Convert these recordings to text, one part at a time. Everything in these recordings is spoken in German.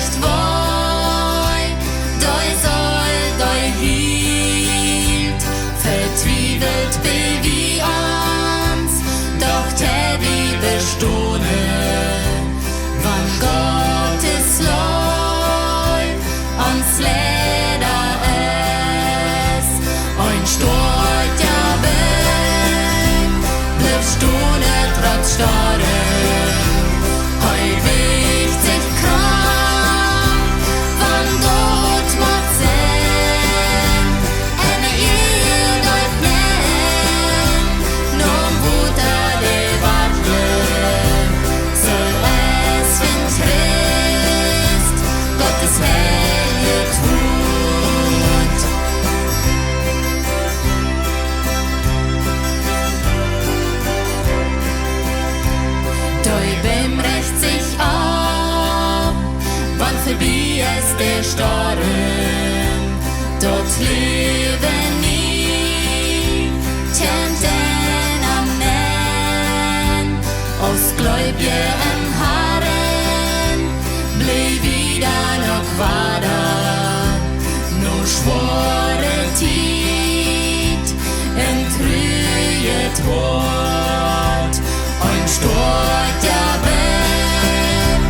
recht wei, dei soll dei hielt, vertwiebelt wie ans, doch Teddy bestohne, wann Gottes Leib ans Leder es, ein Stort ja ben, bleib stone trotz Starre. Wie es der Storm, dort leben nie, Tenten am Nen, aus Gläubien Haaren, blieb wieder noch wader, nur schwore Tiet, entrühet Wort, ein Stort ja ben,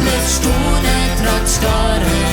blieb stone trotz Storm.